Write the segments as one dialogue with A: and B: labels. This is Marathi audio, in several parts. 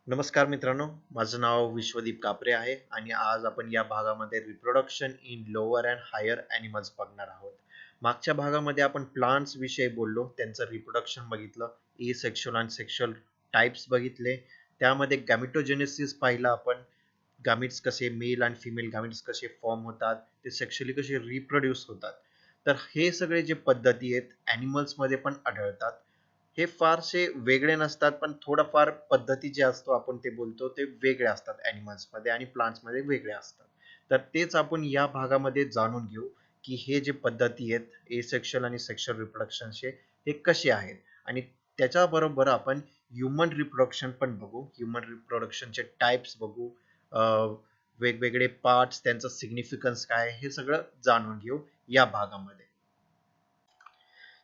A: नमस्कार मित्रांनो, माझं नाव विश्वदीप कापरे आहे आणि आज आपण या भागामध्ये reproduction in lower and higher animals बघणार आहोत. मागच्या भागामध्ये आपण प्लांट्स विषयी बोललो, त्यांचं रिप्रोडक्शन बघितलं, सेक्शुअल आणि सेक्शुअल टाइप्स बघितले. त्यामध्ये गॅमिटोजेनेसिस पाहिलं आपण, गॅमिट्स कसे मेल आणि फिमेल गॅमिट्स कसे फॉर्म होतात, ते सेक्शुअली कसे रिप्रोड्यूस होतात. तर हे सगळे जे पद्धती आहेत ॲनिमल्समध्ये पण आढळतात. हे फारसे वेगळे नसतात, पण थोडंफार पद्धती जे असतो आपण ते बोलतो ते वेगळे असतात ॲनिमल्समध्ये आणि प्लांट्समध्ये वेगळे असतात. तर तेच आपण या भागामध्ये जाणून घेऊ की हे जे पद्धती आहेत एसेक्शुअल आणि सेक्शुअल रिप्रोडक्शनचे हे कसे आहेत आणि त्याच्याबरोबर आपण ह्युमन रिप्रोडक्शन पण बघू. ह्युमन रिप्रोडक्शनचे टाइप्स बघू, वेगवेगळे पार्ट्स, त्यांचं सिग्निफिकन्स काय, हे सगळं जाणून घेऊ या भागामध्ये.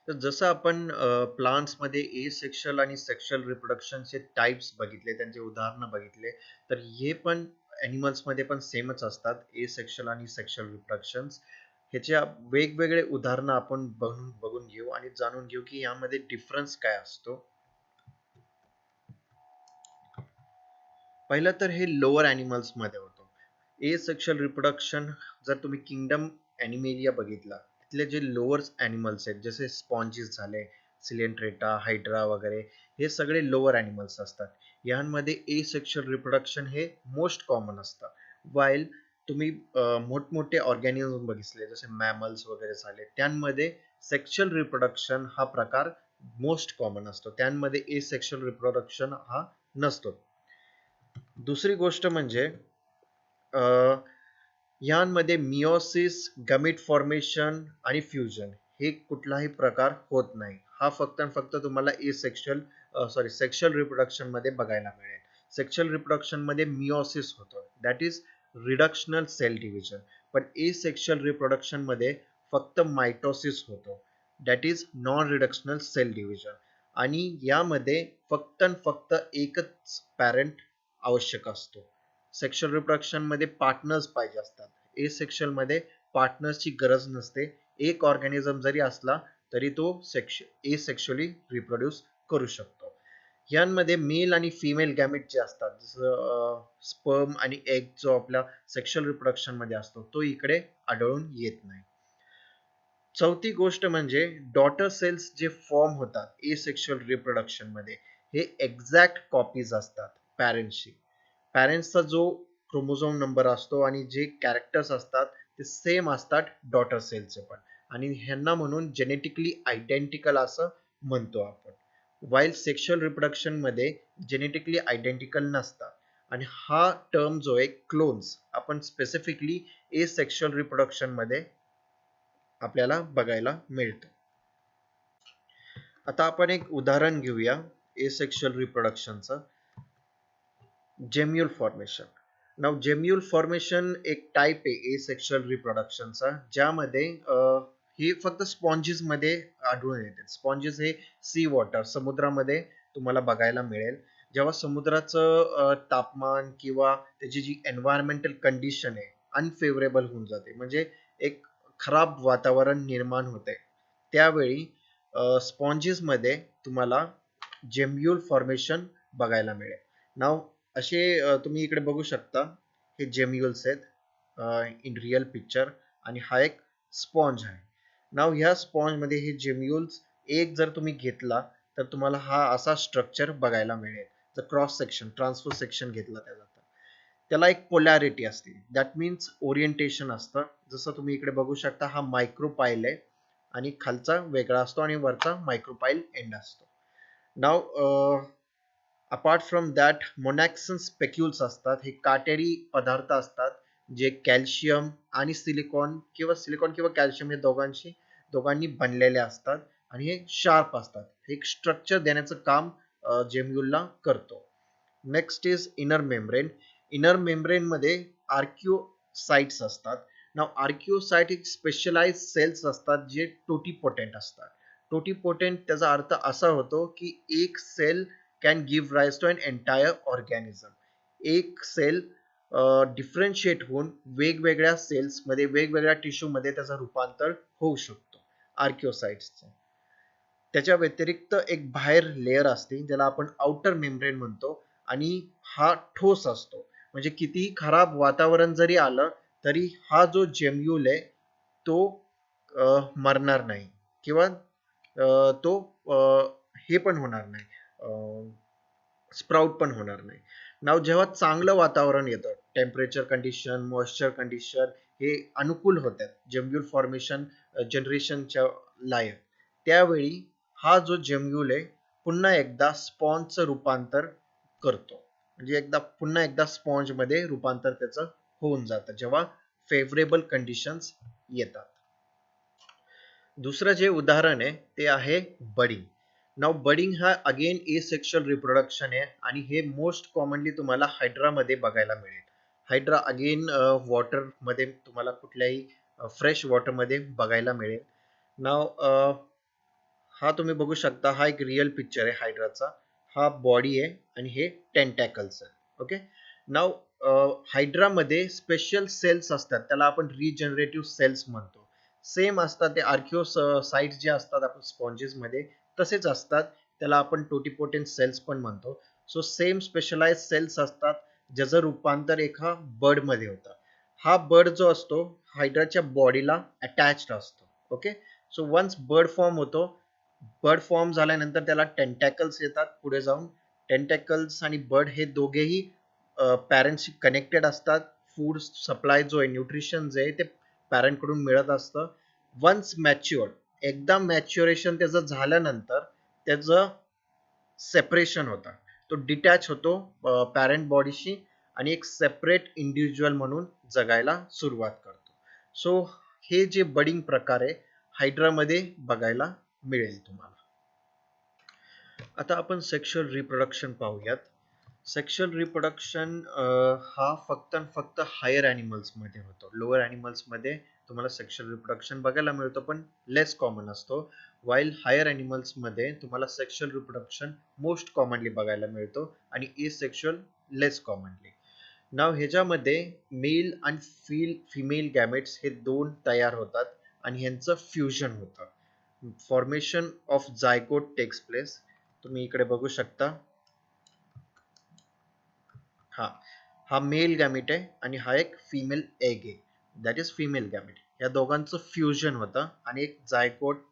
A: तर जसं आपण प्लांट्समध्ये एसेक्शुअल आणि सेक्शुअल रिप्रोडक्शनचे टाइप्स बघितले, त्यांचे उदाहरणं बघितले, तर हे पण ॲनिमल्समध्ये पण सेमच असतात, एसेक्शुअल आणि सेक्शुअल रिप्रोडक्शन्स. ह्याच्या वेगवेगळे उदाहरणं आपण बघून बघून घेऊ आणि जाणून घेऊ की यामध्ये डिफरन्स काय असतो. पहिलं तर हे लोअर ॲनिमल्समध्ये होतो. एसेक्शुअल रिप्रोडक्शन जर तुम्ही किंगडम ॲनिमेलिया बघितला, तिथले जे लोअर ॲनिमल्स आहेत जसे स्पॉन्जेस झाले, सिलेंट्रेटा, हायड्रा वगैरे, हे सगळे लोअर ॲनिमल्स असतात. यांमध्ये एसेक्शुअल रिप्रोडक्शन हे मोस्ट कॉमन असतं. वाईल तुम्ही मोठमोठे ऑर्गॅनिझम बघितले जसे मॅमल्स वगैरे झाले, त्यांमध्ये सेक्शुअल रिप्रोडक्शन हा प्रकार मोस्ट कॉमन असतो. त्यांमध्ये एसेक्शुअल रिप्रोडक्शन हा नसतो. दुसरी गोष्ट म्हणजे यांमध्ये मिओसिस, गमिट फॉर्मेशन आणि फ्युजन हे कुठलाही प्रकार होत नाही. हा फक्त आणि फक्त तुम्हाला सेक्शुअल रिप्रोडक्शन मध्ये बघायला मिळेल. सेक्शुअल रिप्रोडक्शन मध्ये मिओसिस होतो, that is reductional cell division. पण सेक्शुअल रिप्रोडक्शन मध्ये फक्त मायटोसिस होतो, that is non reductional cell division. आणि यामध्ये फक्त आणि फक्त एकच पॅरेंट आवश्यक असतो. सेक्शुअल रिप्रोडक्शन मध्ये पार्टनर्स पाहिजे असतात. सेक्शुअल मध्ये पार्टनर्सची गरज नसते. एक ऑर्गॅनिझम जरी असला तरी तो सेक्शुअली रिप्रोड्यूस करू शकतो. यांमध्ये मेल आणि फिमेल गॅमेट जे असतात, जसं स्पर्म आणि एग जो आपल्या सेक्शुअल रिप्रोडक्शन मध्ये असतो, तो इकडे आढळून येत नाही. चौथी गोष्ट म्हणजे डॉटर सेल्स जे फॉर्म होतात सेक्शुअल रिप्रोडक्शन मध्ये, हे एक्झॅक्ट कॉपीज असतात पॅरेंट्सची. पॅरेंट्सचा जो क्रोमोझोम नंबर असतो आणि जे कॅरेक्टर्स असतात ते सेम असतात डॉटर सेलचे पण, आणि ह्यांना म्हणून जेनेटिकली आयडेंटिकल असं म्हणतो आपण. वाईल सेक्शुअल रिप्रोडक्शन मध्ये जेनेटिकली आयडेंटिकल नसतात. आणि हा टर्म जो आहे क्लोन्स, आपण स्पेसिफिकली सेक्शुअल रिप्रोडक्शन मध्ये आपल्याला बघायला मिळतं. आता आपण एक उदाहरण घेऊया एसेक्शुअल रिप्रोडक्शनचं. जेम्युल फॉर्मेशन. नाव जेम्युल फॉर्मेशन एक टाइप आहे एसेक्शुअल रिप्रोडक्शनचा, ज्यामध्ये हे फक्त स्पॉन्जेस मध्ये आढळून येते. स्पॉन्जेस हे सी वॉटर, समुद्रामध्ये तुम्हाला बघायला मिळेल. जेव्हा समुद्राचं तापमान किंवा त्याची जी एन्व्हायरमेंटल कंडिशन आहे अनफेवरेबल होऊन जाते, म्हणजे एक खराब वातावरण निर्माण होते, त्यावेळी स्पॉन्जेस मध्ये तुम्हाला जेम्युल फॉर्मेशन बघायला मिळेल. नाव असे तुम्ही इकडे बघू शकता, हे जेम्युल्स आहेत इन रिअल पिक्चर, आणि हा एक स्पॉन्ज आहे. नाव ह्या स्पॉन्ज मध्ये हे जेम्युल्स एक जर तुम्ही घेतला तर तुम्हाला हा असा स्ट्रक्चर बघायला मिळेल. जर क्रॉस सेक्शन, ट्रान्सफर सेक्शन घेतला त्याला एक पोलॅरिटी असते, दॅट मीन्स ओरिएंटेशन असतं. जसं तुम्ही इकडे बघू शकता, हा मायक्रोपाईल आहे आणि खालचा वेगळा असतो आणि वरचा मायक्रोपाईल एंड असतो. नाव अपार्ट फ्रॉम दॅट मोनॅक्सन स्पेक्युल्स असतात. हे काटेरी पदार्थ असतात जे कॅल्शियम आणि सिलिकॉन किंवा कॅल्शियम हे दोघांनी बनलेले असतात आणि हे शार्प असतात. हे एक स्ट्रक्चर देण्याचं काम जेम्युलला करतो. Next is inner membrane. Inner membrane मध्ये आर्किओसाइट्स असतात. नाव आर्किओसाइट एक स्पेशलाइज सेल्स असतात जे टोटीपोटेंट असतात. टोटीपोटेंट त्याचा अर्थ असा होतो की एक cell can give rise to an entire organism. एक सेल डिफरन्शिएट होऊन वेगवेगळ्या सेल्स मध्ये, वेगवेगळ्या टिश्यू मध्ये त्याचं रूपांतर होऊ शकतो आर्किओसाइट्सचं. त्याच्या व्यतिरिक्त एक बाहेर लेअर असते ज्याला आपण आउटर मेम्ब्रेन म्हणतो. आणि हा ठोस असतो. म्हणजे कितीही खराब वातावरण जरी आलं तरी हा जो जेम्यूल आहे तो मरणार नाही किंवा तो हे पण होणार नाही, स्प्राउट पण होणार नाही. नाव जेव्हा चांगलं वातावरण येतं, टेम्परेचर कंडिशन, मॉइश्चर कंडिशन हे अनुकूल होतात जेम्यूल फॉर्मेशन जनरेशनच्या लायक, त्यावेळी हा जो जेम्यूल आहे पुन्हा एकदा स्पॉन्जचं रूपांतर करतो. म्हणजे पुन्हा एकदा स्पॉन्ज मध्ये रूपांतर त्याचं होऊन जातं जेव्हा फेवरेबल कंडिशन्स येतात. दुसरं जे उदाहरण आहे ते आहे बडिंग. नाव बडिंग हा अगेन ए सेक्शुअल रिप्रोडक्शन आहे आणि हे मोस्ट कॉमनली तुम्हाला हायड्रा मध्ये बघायला मिळेल. हायड्रा अगेन वॉटर मध्ये तुम्हाला कुठल्याही फ्रेश वॉटर मध्ये बघायला मिळेल. नाव हा तुम्ही बघू शकता, हा एक रिअल पिक्चर आहे हायड्राचा. हा बॉडी आहे आणि हे टेंटॅकल्स आहे. ओके. नाव हायड्रामध्ये स्पेशल सेल्स असतात, त्याला आपण रिजनरेटिव्ह सेल्स म्हणतो. सेम असतात ते आर्किओसाइट्स जे असतात आपण स्पॉन्जेस मध्ये तसेच असतात, त्याला आपण टोटिपोटेंट सेल्स पण म्हणतो. सो सेम स्पेशलाइज सेल्स असतात ज्याचं रूपांतर एका बर्ड मध्ये होतं. हा बर्ड जो असतो हायड्राच्या बॉडीला अटॅच्ड असतो. Okay. So once bird form होतो, बर्ड फॉर्म झाल्यानंतर त्याला टेंटॅकल्स येतात पुढे जाऊन. टेंटॅकल्स आणि बर्ड हे दोघेही पॅरेंट्सशी कनेक्टेड असतात. फूड सप्लाय जो आहे, न्यूट्रिशन जे आहे ते पॅरेंट कडून मिळत असतं. वन्स मॅच्युअर्ड, एकदा मॅच्युरेशन त्याचं झाल्यानंतर त्याचं सेपरेशन होतं, तो डिटॅच होतो पॅरेंट बॉडीशी आणि एक सेपरेट इंडिव्हिज्युअल म्हणून जगायला सुरुवात करतो. सो हे जे बडिंग प्रकार आहे हायड्रामध्ये बघायला मिळेल तुम्हाला. आता आपण सेक्शुअल रिप्रोडक्शन पाहूयात. सेक्शुअल रिप्रोडक्शन हा फक्त आणि फक्त हायर ॲनिमल्स मध्ये होतो. लोअर ॲनिमल्स मध्ये तुम्हाला सेक्शुअल रिप्रोडक्शन बघायला मिळतो पण लेस कॉमन असतो. वाईल हायर ॲनिमल्स मध्ये तुम्हाला सेक्शुअल रिप्रोडक्शन मोस्ट कॉमनली बघायला मिळतो आणि ए सेक्शुअल लेस कॉमनली. नाव ह्याच्यामध्ये मेल आणि फिमेल गॅमेट्स हे दोन तयार होतात आणि ह्यांचं फ्युजन होतं. Formation of zygote takes place. तुम्ही इकडे बघू शकता, हा हा मेल गॅमेट आहे आणि हा एक फिमेल एग आहे, दॅट इज फिमेल गॅमेट. या दोघांचं फ्युजन होतं आणि एक जायगोट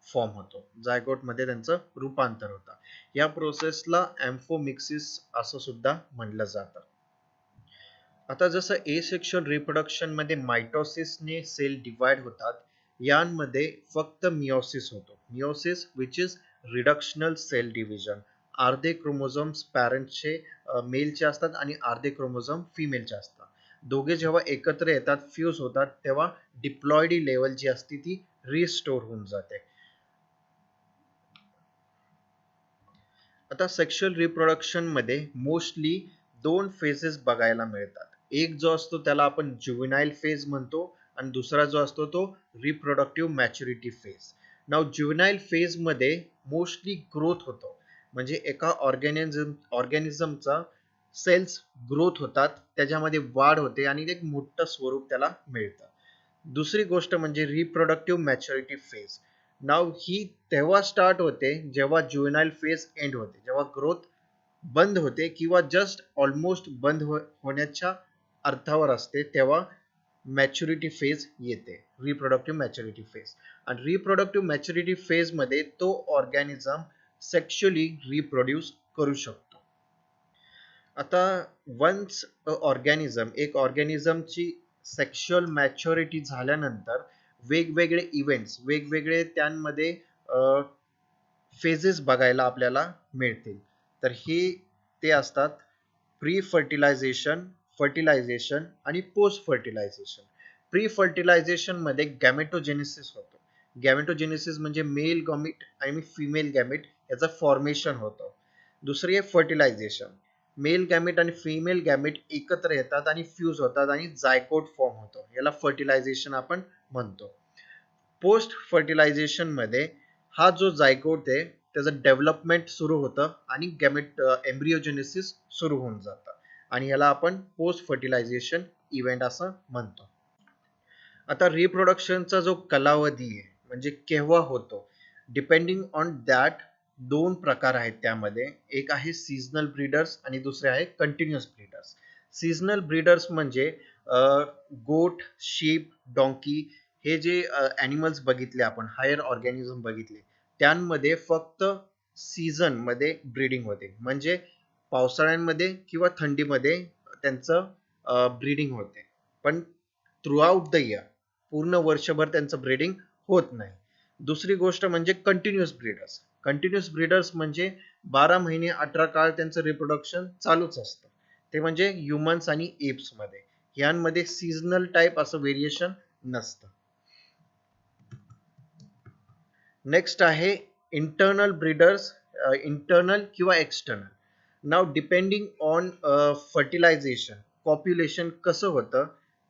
A: फॉर्म होतो. जायगोट मध्ये त्यांचं रूपांतर होतं. या प्रोसेसला एम्फोमिक्सिस असं सुद्धा म्हटलं जातं. आता जसं एसेक्शुअल रिप्रोडक्शन मध्ये मायटोसिसने सेल डिवाइड होतात, यांमध्ये फक्त मियोसिस होतो. Meiosis which is reductional cell division. अर्धे क्रोमोझोम्स पॅरेंटचे मेलचे असतात आणि अर्धे क्रोमोझोम फिमेलचे असतात. दोघे जेव्हा एकत्र येतात, फ्यूज होतात, तेव्हा डिप्लॉइडी लेवल जी असते ती रिस्टोर होऊन जाते. आता सेक्शुअल रिप्रोडक्शन मध्ये मोस्टली दोन फेजेस बघायला मिळतात. एक जो असतो त्याला आपण ज्युव्हेनाइल फेज म्हणतो आणि दुसरा जो असतो तो रिप्रोडक्टिव्ह मॅच्युरिटी फेज. नाव ज्युव्हेनाइल फेज मध्ये मोस्टली ग्रोथ होतो, म्हणजे एका ऑर्गॅनिझमचा सेल्स ग्रोथ होतात, त्याच्यामध्ये वाढ होते आणि एक मोठं स्वरूप त्याला मिळतं. दुसरी गोष्ट म्हणजे रिप्रोडक्टिव्ह मॅच्युरिटी फेज. नाव ही तेव्हा स्टार्ट होते जेव्हा ज्युव्हेनाइल फेज एंड होते, जेव्हा ग्रोथ बंद होते किंवा जस्ट ऑलमोस्ट बंद होण्याच्या अर्थावर असते, तेव्हा मॅच्युरिटी फेज येते, रिप्रोडक्टिव्ह मॅच्युरिटी फेज. आणि रिप्रोडक्टिव्ह मॅच्युरिटी फेज मध्ये तो ऑर्गॅनिझम सेक्शुअली रिप्रोड्यूस करू शकतो. आता वन्स एक ऑर्गॅनिझमची सेक्शुअल मॅच्युरिटी झाल्यानंतर वेगवेगळे इव्हेंट्स, वेगवेगळे त्यांमध्ये फेजेस बघायला आपल्याला मिळतील. तर हे ते असतात प्री फर्टिलायझेशन, फर्टिलायझेशन आणि पोस्ट फर्टिलायझेशन. प्री फर्टिलायझेशन मध्ये गॅमेटोजेनेसिस होतो. गॅमेटोजेनेसिस म्हणजे मेल गॅमेट आणि फिमेल गॅमेट याचं फॉर्मेशन होतं. दुसरी आहे फर्टिलायझेशन. मेल गॅमेट आणि फिमेल गॅमेट एकत्र येतात आणि फ्यूज होतात आणि जायकोट फॉर्म होतो, याला फर्टिलायझेशन आपण म्हणतो. पोस्ट फर्टिलायझेशन मध्ये हा जो जायगोट आहे त्याचं डेव्हलपमेंट सुरू होतं आणि गॅमेट एम्ब्रिओजेनेसिस सुरू होऊन जातं आणि याला आपण पोस्ट फर्टिलायझेशन इव्हेंट असं म्हणतो. आता रिप्रोडक्शनचा जो कालावधी आहे म्हणजे केव्हा होतो, डिपेंडिंग ऑन दॅट दोन प्रकार आहेत त्यामध्ये. एक आहे सीझनल ब्रीडर्स आणि दुसरे आहे कंटिन्युअस ब्रीडर्स. सीझनल ब्रीडर्स म्हणजे गोट, शीप, डॉंकी हे जे ॲनिमल्स बघितले आपण, हायर ऑर्गॅनिझम बघितले, त्यांमध्ये फक्त सीझन मध्ये ब्रीडिंग होते. म्हणजे पावसाळ्यांमध्ये किंवा थंडीमध्ये त्यांचं ब्रीडिंग होते. पण थ्रू आउट द इयर, पूर्ण वर्षभर त्यांचं ब्रीडिंग होत नाही. दुसरी गोष्ट म्हणजे कंटिन्युअस ब्रीडर्स. कंटिन्युअस ब्रीडर्स म्हणजे 12 महिने 18 काळ त्यांचं रिप्रोडक्शन चालूच असतं. ते म्हणजे ह्युमन्स आणि एप्स मध्ये. यांमध्ये सीझनल टाईप असं व्हेरिएशन नसतं. नेक्स्ट आहे इंटरनल ब्रीडर्स, इंटरनल किंवा एक्सटर्नल. नाव डिपेंडिंग ऑन फर्टिलायझेशन, पॉप्युलेशन कसं होतं,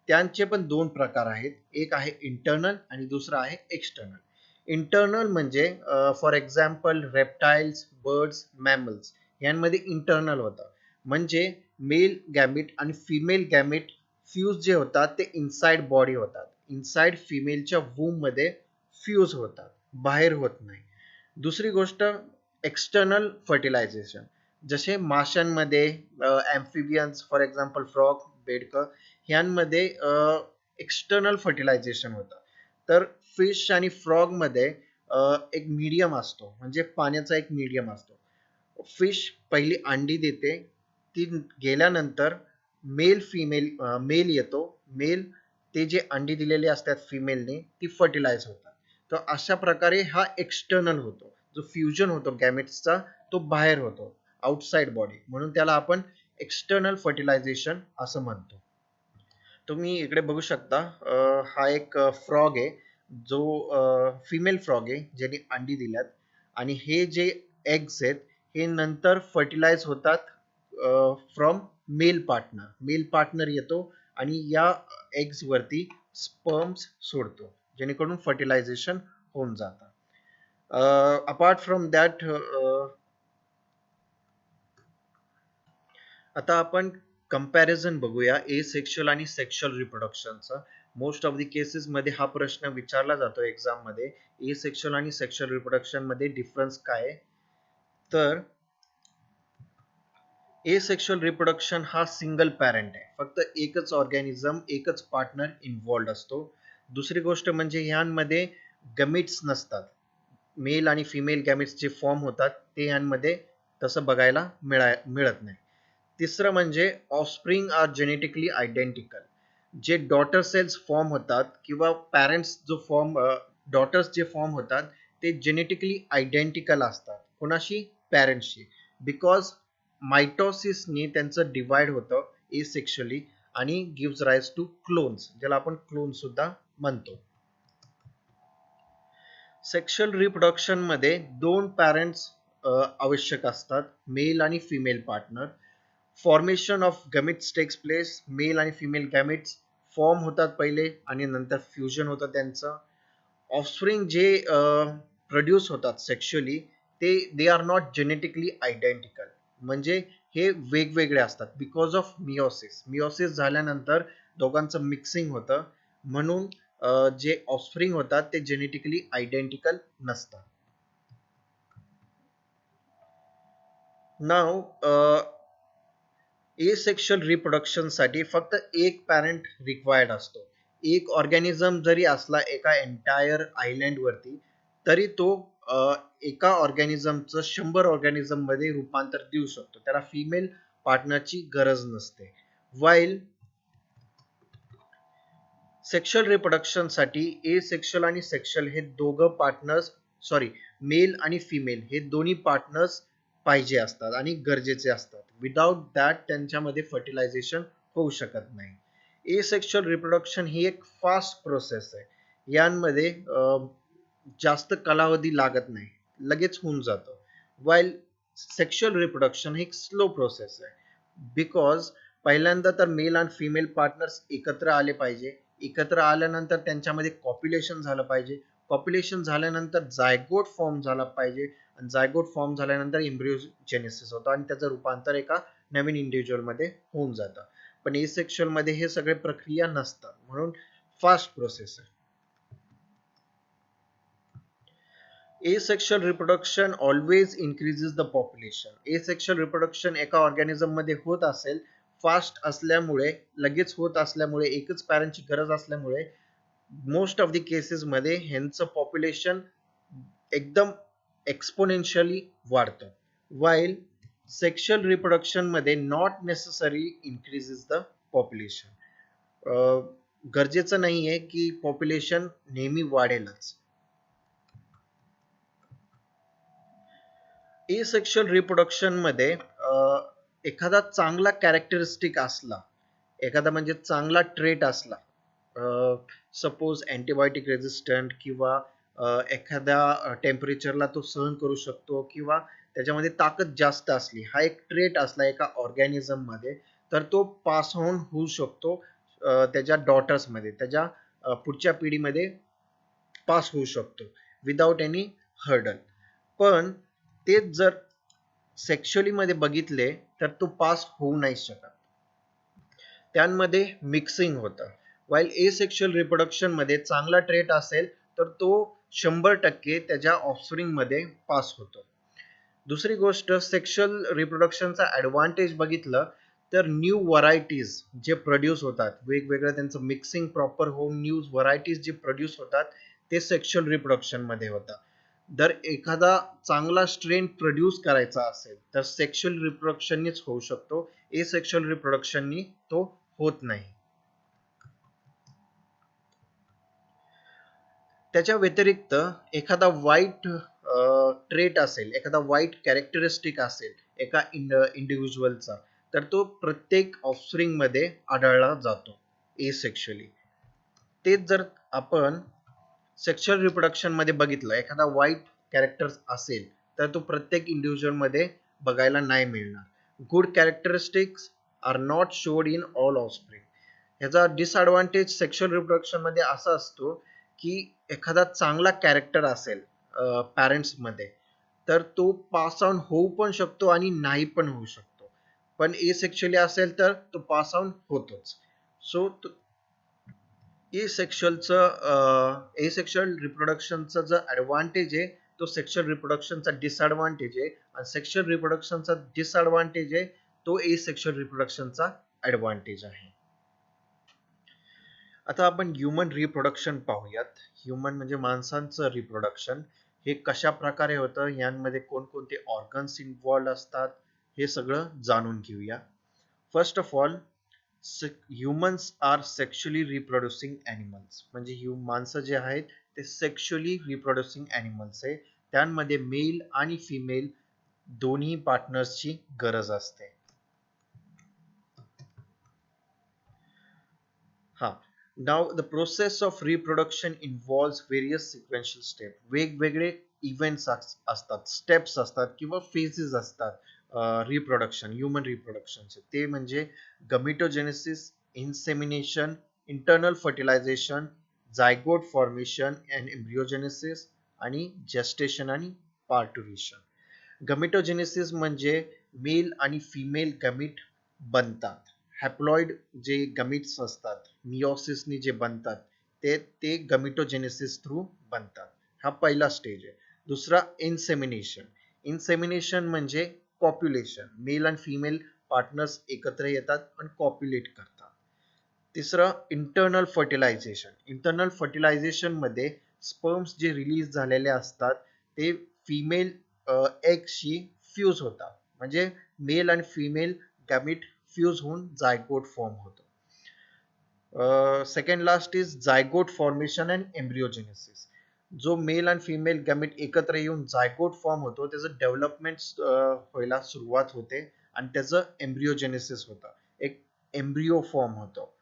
A: त्यांचे पण दोन प्रकार आहेत. एक आहे इंटरनल आणि दुसरा आहे एक्सटर्नल. इंटरनल म्हणजे for example reptiles, birds, mammals यांमध्ये इंटरनल होतं. म्हणजे मेल गॅमिट आणि फिमेल गॅमिट फ्यूज जे होतात ते इनसाइड बॉडी होतात, इनसाइड फिमेलच्या वूम मध्ये फ्यूज होतात, बाहेर होत नाही. दुसरी गोष्ट एक्सटर्नल फर्टिलायझेशन. जसे माशांमध्ये, ॲम्फिबियन्स फॉर एक्झाम्पल फ्रॉग, बेडकं ह्यांमध्ये एक्सटर्नल फर्टिलायझेशन होतं. तर फिश आणि फ्रॉगमध्ये एक मीडियम असतो, म्हणजे पाण्याचा एक मीडियम असतो. फिश पहिली अंडी देते, ती गेल्यानंतर मेल येतो. मेल ते जे अंडी दिलेले असतात फिमेलने ती फर्टिलाइज होतात. तर अशा प्रकारे हा एक्सटर्नल होतो. जो फ्युजन होतो गॅमेट्सचा तो बाहेर होतो, आउटसाइड बॉडी, म्हणून त्याला आपण एक्सटर्नल फर्टिलायझेशन असं म्हणतो. तुम्ही इकडे बघू शकता, हा एक फ्रॉग आहे, जो फिमेल फ्रॉग आहे ज्यांनी अंडी दिल्यात. आणि हे जे एग्स आहेत हे नंतर फर्टिलाइज होतात फ्रॉम मेल पार्टनर येतो आणि या एग्स वरती स्पर्म्स सोडतो, जेणेकरून फर्टिलायझेशन होऊन जातं. अपार्ट फ्रॉम दॅट, आता आपण कंपॅरिझन बघूया ए सेक्शुअल आणि सेक्शुअल रिप्रोडक्शनचा. मोस्ट ऑफ द केसेस मध्ये हा प्रश्न विचारला जातो एक्झाम मध्ये, ए सेक्शुअल आणि सेक्शुअल रिप्रोडक्शन मध्ये डिफरन्स काय आहे. तर ए सेक्शुअल रिप्रोडक्शन हा सिंगल पॅरेंट आहे, फक्त एकच ऑर्गॅनिझम, एकच पार्टनर इन्व्हॉल्ड असतो. दुसरी गोष्ट म्हणजे ह्यांमध्ये गमिट्स नसतात. मेल आणि फिमेल गॅमिट्स जे फॉर्म होतात ते यांमध्ये तसं बघायला मिळत नाही. तिसरं म्हणजे ऑफस्प्रिंग आर जेनेटिकली आयडेंटिकल. जे डॉटर सेल्स फॉर्म होतात किंवा पॅरेंट्स जो फॉर्म, डॉटर्स जे फॉर्म होतात ते जेनेटिकली आयडेंटिकल असतात. कोणाशी? पॅरेंट्सशी. बिकॉज मायटोसिसनी त्यांचं डिवाइड होतं एसेक्शुअली आणि गिव्स राईज टू क्लोन्स, ज्याला आपण क्लोन सुद्धा म्हणतो. सेक्शुअल रिप्रोडक्शन मध्ये दोन पॅरेंट्स आवश्यक असतात, मेल आणि female partner. Formation of gametes takes place. Male आणि फिमेल गॅमेट्स फॉर्म होतात पहिले आणि नंतर फ्युजन होतं त्यांचं. ऑफस्प्रिंग जे प्रोड्यूस होतात sexually they are not genetically identical. म्हणजे हे वेगवेगळे असतात बिकॉज ऑफ मिओसिस. मिओसिस झाल्यानंतर दोघांचं मिक्सिंग होतं, म्हणून जे ऑफस्प्रिंग होतात ते जेनेटिकली आयडेंटिकल नसतात. नाव एसेक्शुअल रिप्रोडक्शन साठी फक्त एक पॅरेंट रिक्वायर्ड असतो. एक ऑर्गॅनिझम जरी असला एका एंटायर आयलँड वरती, तरी तो एका ऑर्गॅनिझमचं 100 ऑर्गॅनिझम मध्ये रूपांतर देऊ शकतो. त्याला फिमेल पार्टनरची गरज नसते. वाईल सेक्शुअल रिप्रोडक्शन साठी ए सेक्शुअल आणि सेक्शुअल हे दोघं पार्टनर्स, सॉरी, मेल आणि फिमेल हे दोन्ही पार्टनर्स पाहिजे असतात आणि गरजेचे असतात. विदाउट दॅट त्यांच्यामध्ये फर्टिलायझेशन होऊ शकत नाही. ए सेक्शुअल रिप्रोडक्शन ही एक फास्ट प्रोसेस आहे. यांमध्ये जास्त कालावधी लागत नाही, लगेच होऊन जातं. वाईल सेक्शुअल रिप्रोडक्शन ही एक स्लो प्रोसेस आहे. बिकॉज पहिल्यांदा तर मेल आणि फिमेल पार्टनर्स एकत्र आले पाहिजे. एकत्र आल्यानंतर त्यांच्यामध्ये कॉप्युलेशन झालं पाहिजे. कॉप्युलेशन झाल्यानंतर जायगोट फॉर्म झाला पाहिजे आणि जायगोट फॉर्म झाल्यानंतर एम्ब्रिओजेनेसिस होतं आणि त्याचं रूपांतर एका नवीन इंडिव्हिज्युअल मध्ये होऊन जातं. पण एसेक्शुअल मध्ये हे सगळे प्रक्रिया नसतात, म्हणून फास्ट प्रोसेस आहे. Asexual reproduction always increases the population. Asexual reproduction एका ऑर्गॅनिझम मध्ये होत असेल, फास्ट असल्यामुळे, लगेच होत असल्यामुळे, एकच पॅरेंटची गरज असल्यामुळे मोस्ट ऑफ द केसेस मध्ये ह्यांचं पॉप्युलेशन एकदम एक्सपोनेन्शियली वाढतं. वाईल सेक्शुअल रिप्रोडक्शन मध्ये not necessary increases the population. गरजेचं नाहीये की पॉप्युलेशन नेहमी वाढेलच. एसेक्शुअल रिप्रोडक्शन मध्ये एखादा चांगला कॅरेक्टरिस्टिक असला, एखादा म्हणजे चांगला ट्रेट असला, सपोज अँटीबायोटिक रेजिस्टंट किंवा एखाद्या टेम्परेचरला तो सहन करू शकतो किंवा त्याच्यामध्ये ताकद जास्त असली, हा एक ट्रेट असला एका ऑर्गॅनिझम मध्ये, तर तो पास ऑन होऊ शकतो त्याच्या डॉटर्स मध्ये, त्याच्या पुढच्या पिढीमध्ये पास होऊ शकतो विदाउट एनी हर्डल. पण तेच जर सेक्शुअली मध्ये बघितले तर तो पास होऊ नाही शकत, त्यांमध्ये मिक्सिंग होतं. वाईल एसेक्शुअल रिप्रोडक्शन मध्ये चांगला ट्रेट असेल तर तो 100% त्याच्या ऑफस्प्रिंग मध्ये पास होतो. दुसरी गोष्ट, सेक्शुअल रिप्रोडक्शनचा ऍडव्हान्टेज बघितलं तर न्यू व्हरायटीज जे प्रोड्यूस होतात, वेगवेगळं त्यांचं मिक्सिंग प्रॉपर होऊन न्यू व्हरायटीज जे प्रोड्यूस होतात ते सेक्शुअल रिप्रोडक्शन मध्ये होतात. जर एखादा चांगला स्ट्रेन प्रोड्यूस करायचा असेल तर सेक्शुअल रिप्रोडक्शननीच होऊ शकतो, एसेक्शुअल रिप्रोडक्शननी तो होत नाही. त्याच्या व्यतिरिक्त एखादा वाईट ट्रेट असेल, एखादा वाईट कॅरेक्टरिस्टिक असेल एका इंडिव्हिज्युअलचा, तर तो प्रत्येक ऑफस्प्रिंग मध्ये आढळला जातो एसेक्शुअली. तेच जर आपण सेक्शुअल रिप्रोडक्शन मध्ये बघितलं, एखादा वाईट कॅरेक्टर असेल तर तो प्रत्येक इंडिव्हिज्युअल मध्ये बघायला नाही मिळणार. Good characteristics are not shown in all offspring. ह्याचा डिसएडव्हान्टेज सेक्शुअल रिप्रोडक्शन मध्ये असा असतो की एखादा चांगला कॅरेक्टर असेल पॅरेंट्स मध्ये, तर तो पास ऑन होऊ पण शकतो आणि नाही पण होऊ शकतो. पण एसेक्शुअली असेल तर तो पास ऑन होतोच. सो एसेक्शुअल रिप्रोडक्शनचा जो ऍडव्हान्टेज आहे तो सेक्शुअल रिप्रोडक्शनचा डिसएडव्हान्टेज आहे, आणि सेक्शुअल रिप्रोडक्शनचा डिसएडव्हान्टेज आहे तो एसेक्शुअल रिप्रोडक्शनचा ऍडव्हान्टेज आहे. आता आपण ह्युमन रिप्रोडक्शन पाहूयात. ह्युमन म्हणजे माणसांचं रिप्रोडक्शन हे कशा प्रकारे होतं, यांमध्ये कोणकोणते ऑर्गन्स इन्व्हॉल्व असतात, हे सगळं जाणून घेऊया. First of all, humans are sexually reproducing animals. म्हणजे माणसं जे आहेत ते सेक्शुअली रिप्रोड्युसिंग ॲनिमल्स आहे. त्यांमध्ये मेल आणि फिमेल दोन्ही पार्टनर्सची गरज असते. हा, now the process of reproduction involves various sequential step. वेगवेगळे इव्हेंट्स असतात, स्टेप्स असतात किंवा फेजेस असतात रिप्रोडक्शन, ह्युमन रिप्रोडक्शनचे. ते म्हणजे gametogenesis, insemination, internal fertilization, zygote formation and embryogenesis, आणि जेस्टेशन आणि पार्टुरेशन. गमिटोजेनेसिस म्हणजे मेल आणि फिमेल गमिट बनतात. हॅप्लॉइड जे गमिट्स असतात, मिओसिसनी जे बनतात, ते गमिटोजेनेसिस थ्रू बनतात. हा पहिला स्टेज आहे. दुसरा इन्सेमिनेशन. इन्सेमिनेशन म्हणजे कॉप्युलेशन. मेल आणि फिमेल पार्टनर्स एकत्र येतात आणि कॉप्युलेट करतात. तिसरं इंटरनल फर्टिलायझेशन. इंटरनल फर्टिलायझेशन मध्ये स्पर्म्स जे रिलीज झालेले असतात ते फिमेल एगशी फ्यूज होतात, म्हणजे मेल आणि फिमेल गॅमिट फ्यूज होऊन जायगोट फॉर्म होतो. Second last is zygote formation and embryogenesis. जो मेल आणि फिमेल गॅमिट एकत्र येऊन जायगोट फॉर्म होतो, त्याचं डेव्हलपमेंट व्हायला सुरुवात होते आणि त्याचं एम्ब्रियोजेनेसिस होतं, एक एम्ब्रियो फॉर्म होतो.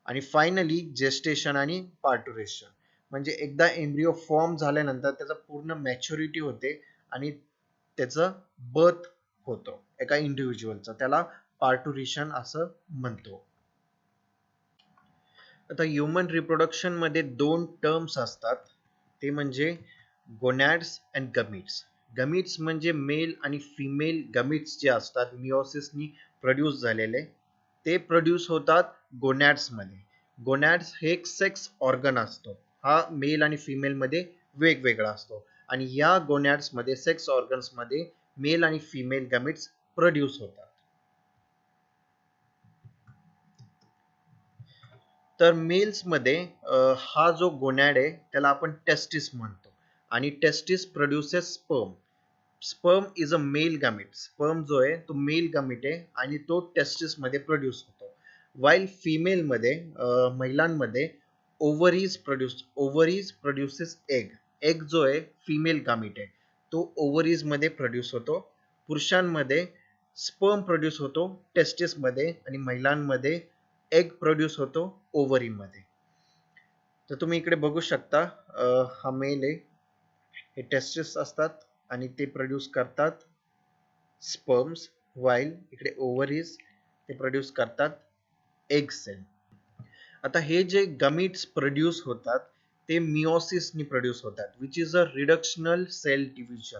A: आणि फायनली जेस्टेशन आणि पार्टुरेशन. म्हणजे एकदा एम्ब्रियो फॉर्म झाल्यानंतर त्याचा पूर्ण मॅच्युरिटी होते आणि त्याचं बर्थ होतं एका इंडिव्हिज्युअलचं, त्याला पार्टुरेशन असं म्हणतो. आता ह्युमन रिप्रोडक्शन मध्ये दोन टर्म्स असतात, ते म्हणजे गोनॅड्स अँड गमिट्स. गमिट्स म्हणजे मेल आणि फिमेल गमिट्स जे असतात मिओसिसनी प्रोड्यूस झालेले, ते प्रोड्यूस होतात गोनॅड्स मध्ये. गोनॅड्स हे एक सेक्स ऑर्गन असतो, हा मेल आणि फिमेल मध्ये वेगवेगळा असतो. आणि या गोनॅड्स मध्ये सेक्स ऑर्गन्स मध्ये मेल आणि फिमेल गॅमेट्स प्रोड्यूस होतात. तर मेल्स मध्ये हा जो गोनॅड आहे त्याला आपण टेस्टिस म्हणतो आणि testis produces sperm. Sperm is a mail gamete. Sperm जो आहे तो मेल गॅमेट आहे आणि तो टेस्टिस मध्ये प्रोड्यूस होतो. वाईल फिमेल मध्ये महिलांमध्ये ओव्हरीज प्रोड्युसेस एग. एग जो आहे फिमेल गॅमेट आहे तो ओव्हरीज मध्ये प्रोड्यूस होतो. पुरुषांमध्ये स्पर्म प्रोड्यूस होतो टेस्टिस मध्ये आणि महिलांमध्ये एग प्रोड्यूस होतो ओव्हरी मध्ये. तर तुम्ही इकडे बघू शकता हा मेल आहे, हे टेस्टिस असतात आणि ते प्रोड्यूस करतात स्पर्म्स, वाईल इकडे ओव्हरीज ते प्रोड्यूस करतात एग सेल. आता हे जे गमीट्स प्रोड्यूस होतात ते मिओसिसनी प्रोड्यूस होतात, which is a reductional cell division.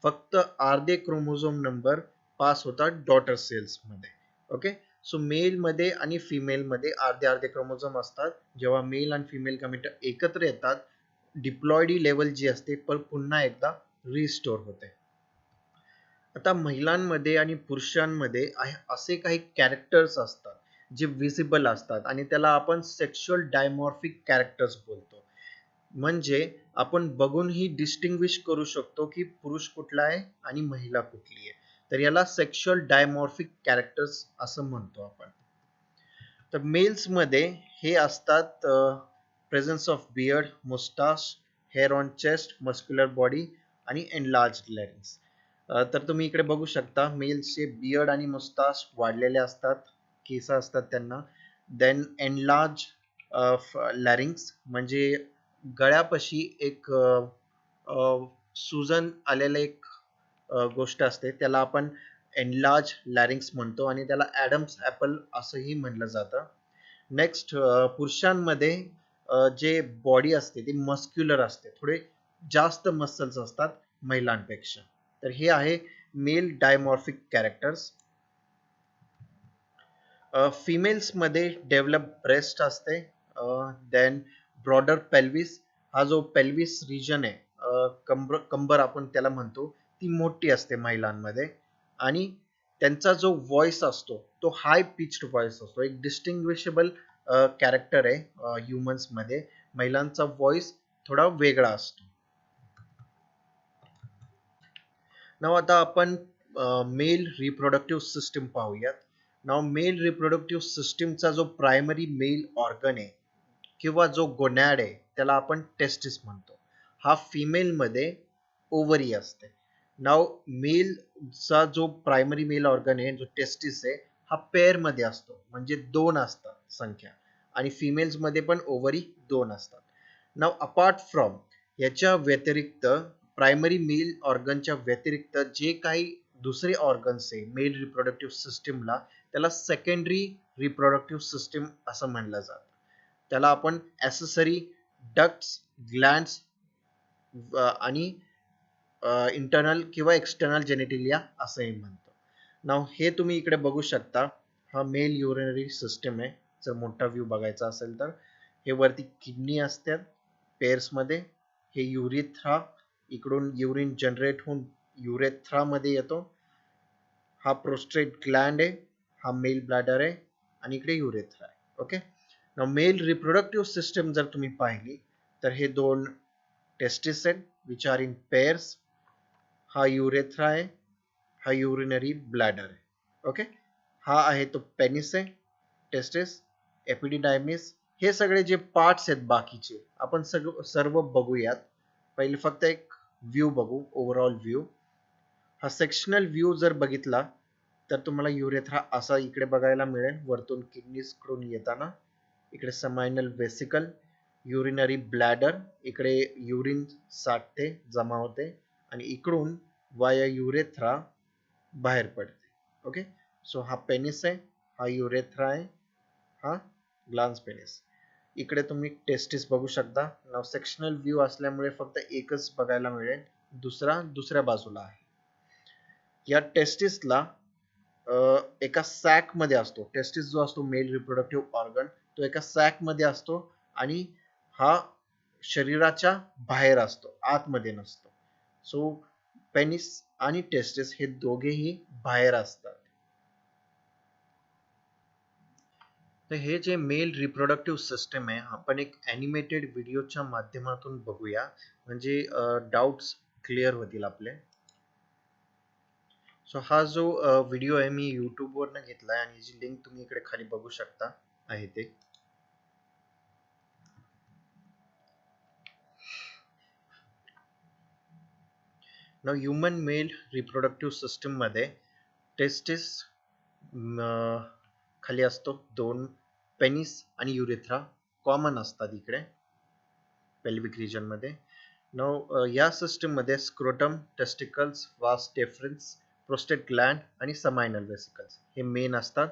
A: फक्त अर्धे क्रोमोझोम नंबर पास होतात डॉटर सेल्स मध्ये. ओके, सो मेल मध्ये आणि फिमेल मध्ये अर्धे अर्धे क्रोमोझोम असतात. जेव्हा मेल आणि फिमेल गमीट एकत्र येतात डिप्लॉइडी लेवल जी असते पण पुन्हा एकदा रिस्टोर होते. आता महिलांमध्ये आणि पुरुषांमध्ये असे काही कॅरेक्टर्स असतात जे विजिबल असतात आणि त्याला आपण सेक्शुअल डायमॉर्फिक कॅरेक्टर्स बोलतो. म्हणजे आपण बघूनही डिस्टिंग्विश करू शकतो की पुरुष कुठला आहे आणि महिला कुठली आहे. तर याला सेक्शुअल डायमॉर्फिक कॅरेक्टर्स असं म्हणतो आपण. तर मेल्स मध्ये हे असतात presence of beard, moustache, hair on chest, muscular body आणि एनलार्ज लॅरिंग्स. तर तुम्ही इकडे बघू शकता मेल्सचे बियर्ड आणि मुस्टाश वाढलेले असतात, केस असतात त्यांना. देन एनलार्ज लॅरिंग्स म्हणजे गळ्यापाशी एक सुजन आलेलं एक गोष्ट असते त्याला आपण एनलार्ज लॅरिंग्स म्हणतो आणि त्याला ॲडम्स ॲपल असंही म्हणलं जातं. नेक्स्ट पुरुषांमध्ये जे बॉडी असते ती मस्क्युलर असते, थोडे जास्त मसल्स असतात महिलांपेक्षा. तर हे आहे मेल डायमॉर्फिक कॅरेक्टर्स. फिमेल्स मध्ये डेव्हलप ब्रेस्ट असते. देन ब्रॉडर पेल्विस, हा जो पेल्विस रिजन आहे कंबर आपण त्याला म्हणतो, ती मोठी असते महिलांमध्ये. आणि त्यांचा जो व्हॉइस असतो तो हाय पिच्ड व्हॉइस असतो, एक डिस्टिंग्विशेबल कॅरेक्टर आहे ह्युमन्स मध्ये. महिलांचा व्हॉइस थोडा वेगळा असतो. नाव आता आपण मेल रिप्रोडक्टिव्ह सिस्टीम पाहूयात. नाव मेल रिप्रोडक्टिव्ह सिस्टीमचा जो प्रायमरी मेल ऑर्गन आहे किंवा जो गोनॅड आहे त्याला आपण टेस्टिस म्हणतो. हा फिमेल मध्ये ओव्हरी असते. नाव मेलचा जो प्रायमरी मेल ऑर्गन आहे जो टेस्टिस आहे हा पेअर मध्ये असतो, म्हणजे दोन असतात संख्या. आणि फिमेल्स मध्ये पण ओव्हरी दोन असतात. नाव अपार्ट फ्रॉम याच्या व्यतिरिक्त प्रायमरी मेल ऑर्गनच्या व्यतिरिक्त जे काही दुसरे ऑर्गन्स आहे मेल रिप्रोडक्टिव्ह सिस्टीमला त्याला सेकंडरी रिप्रोडक्टिव्ह सिस्टीम असं म्हणलं जातं. त्याला आपण ॲसेसरी डक्ट्स, ग्लँड्स आणि इंटरनल किंवा एक्सटर्नल जेनेटिलिया असंही म्हणतो. नाव हे तुम्ही इकडे बघू शकता, हा मेल युरिनरी सिस्टम आहे. जर मोठा व्ह्यू बघायचा असेल तर हे वरती किडनी असतात पेअर्स मध्ये, हे युरिथ्रा, इकडून युरिन जनरेट होऊन युरेथ्रा मध्ये येतो. हा प्रोस्टेट ग्लँड आहे, हा मेल ब्लॅडर आहे आणि इकडे युरेथ्रा आहे. ओके, मेल रिप्रोडक्टिव्ह सिस्टम जर तुम्ही पाहिली तर हे दोन टेस्टिस आहेत विच आर इन पेअर्स. हा युरेथ्रा आहे, हा युरिनरी ब्लॅडर आहे. ओके, हा आहे तो पेनिस आहे, टेस्टिस, एपिडिडायमिस. हे सगळे जे पार्ट्स आहेत बाकीचे आपण सर्व बघूयात. पहिले फक्त एक व्ह्यू बघू, ओव्हरऑल व्ह्यू. हा सेक्शनल व्ह्यू जर बघितला तर तुम्हाला युरेथ्रा असा इकडे बघायला मिळेल वरतून किडनीज कडून येताना. इकडे समायनल वेसिकल, युरिनरी ब्लॅडर, इकडे युरिन साठते, जमा होते आणि इकडून वाया युरेथ्रा बाहेर पडते. ओके, सो हा पेनिस आहे, हा युरेथ्रा आहे, हा ग्लान्स पेनिस. इकडे तुम्ही टेस्टिस बघू शकता. नाव सेक्शनल व्ह्यू असल्यामुळे फक्त एकच बघायला मिळेल, दुसरा दुसऱ्या बाजूला आहे. या टेस्टिसला एका सॅक मध्ये असतो. टेस्टिस जो असतो मेल रिप्रोडक्टिव्ह ऑर्गन तो एका सॅक मध्ये असतो आणि हा शरीराच्या बाहेर असतो, आतमध्ये नसतो. सो पेनिस आणि टेस्टिस हे दोघेही बाहेर असतात. तर हे जे मेल रिप्रोडक्टिव्ह सिस्टम आहे आपण एक ॲनिमेटेड व्हिडिओच्या माध्यमातून बघूया, म्हणजे डाउट्स क्लिअर होतील आपले. सो हा जो व्हिडिओ आहे मी यूट्यूबवरनं घेतलाय आणि जी लिंक तुम्ही इकडे खाली बघू शकता आहे ते. नाव ह्युमन मेल रिप्रोडक्टिव्ह सिस्टम मध्ये टेस्टिस खाली असतो, दोन पेनिस आणि युरेथ्रा कॉमन असतात इकडे पेल्विक रिजन मध्ये. नाव या सिस्टम मध्ये स्क्रोटम, टेस्टिकल्स, वास डेफरन्स, प्रोस्टेट ग्लँड आणि समायनल वेसिकल्स हे मेन असतात.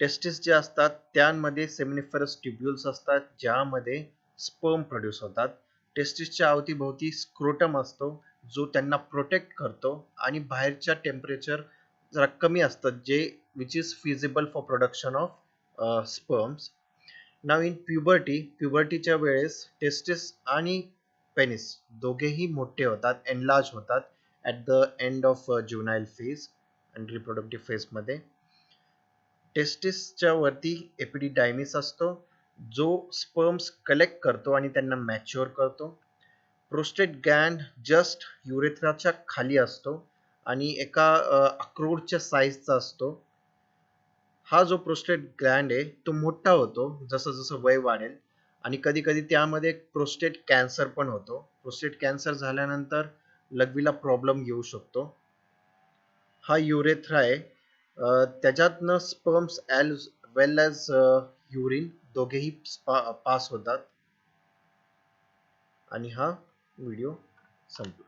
A: टेस्टिस जे असतात त्यांमध्ये सेमिनिफरस ट्युब्युल्स असतात ज्यामध्ये स्पर्म प्रोड्यूस होतात. टेस्टिसच्या अवतीभोवती स्क्रोटम असतो जो त्यांना प्रोटेक्ट करतो आणि बाहेरच्या टेम्परेचर जरा कमी असतं जे which is feasible for production of sperms. Now in प्युबर्टीच्या वेळेस टेस्टिस आणि पेनिस दोघेही मोठे होतात, एनलार्ज होतात at the end of juvenile phase आणि रिप्रोडक्टिव्ह फेज मध्ये. टेस्टिसच्या वरती एपिडिडायमिस असतो जो स्पर्म्स कलेक्ट करतो आणि त्यांना मॅच्युअर करतो. प्रोस्टेट गॅन्ड जस्ट युरेथ्राच्या खाली असतो आणि एका अक्रोडच्या साईजचा असतो. हा जो प्रोस्टेट ग्लँड आहे तो मोठा होतो जसं जसं वय वाढेल आणि कधी कधी त्यामध्ये प्रोस्टेट कॅन्सर पण होतो. प्रोस्टेट कॅन्सर झाल्यानंतर लघवीला प्रॉब्लेम येऊ शकतो. हा युरेथ्रा आहे, त्याच्यातनं स्पर्म्स ॲज वेल ॲज युरिन दोघेही पास होतात. आणि हा व्हिडिओ संपला.